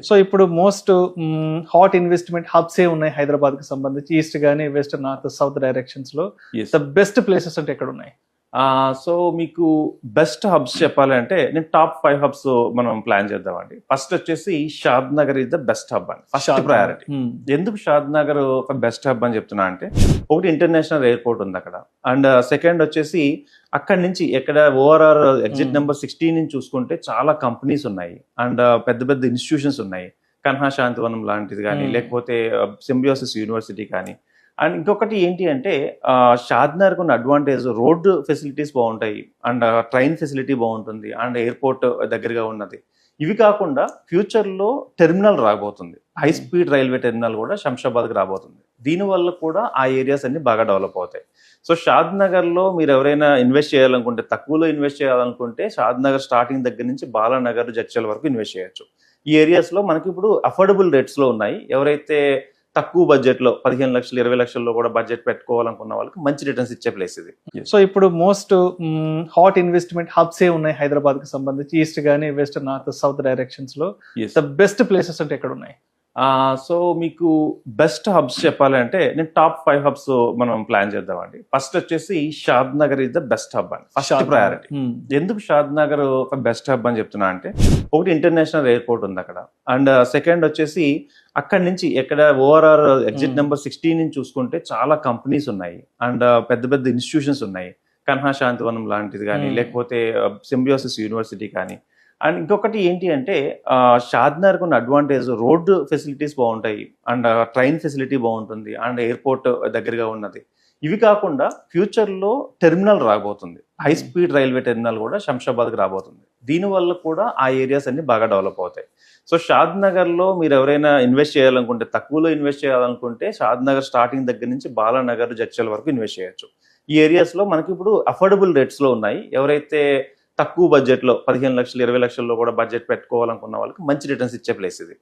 So ఇప్పుడు most hot investment hubs ఏ ఉన్నాయి హైదరాబాద్ కి సంబంధించి ఈస్ట్ గానీ వెస్ట్ నార్త్ సౌత్ డైరెక్షన్స్ లో ద బెస్ట్ ప్లేసెస్ అంటే ఎక్కడ ఉన్నాయి? సో మీకు బెస్ట్ హబ్స్ చెప్పాలంటే నేను టాప్ 5 హబ్స్ మనం ప్లాన్ చేద్దామండి. ఫస్ట్ వచ్చేసి Shad Nagar is the best hub అండి, ఫస్ట్ ప్రయారిటీ. ఎందుకు షాద్ నగర్ ఒక బెస్ట్ హబ్ అని చెప్తున్నా అంటే, ఒకటి ఇంటర్నేషనల్ ఎయిర్పోర్ట్ ఉంది అక్కడ, అండ్ సెకండ్ వచ్చేసి అక్కడి నుంచి ఎక్కడ ఓఆర్ఆర్ ఎగ్జిట్ నెంబర్ 16 నుంచి చూసుకుంటే చాలా కంపెనీస్ ఉన్నాయి, అండ్ పెద్ద పెద్ద ఇన్స్టిట్యూషన్స్ ఉన్నాయి, కన్హా శాంతివనం లాంటిది కానీ, లేకపోతే సింబియోసిస్ యూనివర్సిటీ కానీ. అండ్ ఇంకొకటి ఏంటి అంటే, షాద్నగర్కి ఉన్న అడ్వాంటేజ్ రోడ్డు ఫెసిలిటీస్ బాగుంటాయి, అండ్ ట్రైన్ ఫెసిలిటీ బాగుంటుంది, అండ్ ఎయిర్పోర్ట్ దగ్గరగా ఉన్నది. ఇవి కాకుండా ఫ్యూచర్లో టెర్మినల్ రాబోతుంది, హై స్పీడ్ రైల్వే టెర్మినల్ కూడా శంషాబాద్కి రాబోతుంది. దీనివల్ల కూడా ఆ ఏరియాస్ అన్ని బాగా డెవలప్ అవుతాయి. సో షాద్ నగర్లో మీరు ఎవరైనా ఇన్వెస్ట్ చేయాలనుకుంటే, తక్కువలో ఇన్వెస్ట్ చేయాలనుకుంటే షాద్ నగర్ స్టార్టింగ్ దగ్గర నుంచి బాలానగర్ జడ్చల్ వరకు ఇన్వెస్ట్ చేయొచ్చు. ఈ ఏరియాస్లో మనకి ఇప్పుడు అఫోర్డబుల్ రేట్స్లో ఉన్నాయి. ఎవరైతే తక్కువ బడ్జెట్లో 15 లక్షలు 20 లక్షల్లో కూడా బడ్జెట్ పెట్టుకోవాలనుకున్న వాళ్ళకి మంచి రిటర్న్స్ ఇచ్చే ప్లేస్ ఇది. సో ఇప్పుడు మోస్ట్ హాట్ ఇన్వెస్ట్మెంట్ హబ్స్ ఏ ఉన్నాయి హైదరాబాద్ కి సంబంధించి ఈస్ట్ గానీ వెస్ట్ నార్త్ సౌత్ డైరెక్షన్స్ లో ద బెస్ట్ ప్లేసెస్ అంటే ఎక్కడ ఉన్నాయి? సో మీకు బెస్ట్ హబ్స్ చెప్పాలంటే నేను టాప్ 5 హబ్స్ మనం ప్లాన్ చేద్దామండి. ఫస్ట్ వచ్చేసి Shad Nagar is the best hub అండి, ఫస్ట్ ప్రయారిటీ. ఎందుకు షాద్ నగర్ ఒక బెస్ట్ హబ్ అని చెప్తున్నా అంటే, ఒకటి ఇంటర్నేషనల్ ఎయిర్పోర్ట్ ఉంది అక్కడ, అండ్ సెకండ్ వచ్చేసి అక్కడి నుంచి ఎక్కడ ఓఆర్ఆర్ ఎగ్జిట్ నెంబర్ 16 నుంచి చూసుకుంటే చాలా కంపెనీస్ ఉన్నాయి, అండ్ పెద్ద పెద్ద ఇన్స్టిట్యూషన్స్ ఉన్నాయి, కన్హా శాంతివనం లాంటిది కానీ, లేకపోతే సింబియోసిస్ యూనివర్సిటీ కానీ. అండ్ ఇంకొకటి ఏంటి అంటే, షాద్నగర్కి ఉన్న అడ్వాంటేజ్ రోడ్డు ఫెసిలిటీస్ బాగుంటాయి, అండ్ ట్రైన్ ఫెసిలిటీ బాగుంటుంది, అండ్ ఎయిర్పోర్ట్ దగ్గరగా ఉన్నది. ఇవి కాకుండా ఫ్యూచర్లో టెర్మినల్ రాబోతుంది, హై స్పీడ్ రైల్వే టెర్మినల్ కూడా శంషాబాద్కి రాబోతుంది. దీనివల్ల కూడా ఆ ఏరియాస్ అన్ని బాగా డెవలప్ అవుతాయి. సో షాద్ నగర్లో మీరు ఎవరైనా ఇన్వెస్ట్ చేయాలనుకుంటే, తక్కువలో ఇన్వెస్ట్ చేయాలనుకుంటే షాద్ నగర్ స్టార్టింగ్ దగ్గర నుంచి బాలానగర్ జడ్చల్ వరకు ఇన్వెస్ట్ చేయొచ్చు. ఈ ఏరియాస్లో మనకి ఇప్పుడు అఫోర్డబుల్ రేట్స్లో ఉన్నాయి. ఎవరైతే తక్కువ బడ్జెట్లో 15 లక్షలు 20 లక్షల్లో కూడా బడ్జెట్ పెట్టుకోవాలనుకున్న వాళ్ళకి మంచి రిటర్న్స్ ఇచ్చే ప్లేస్ ఇది.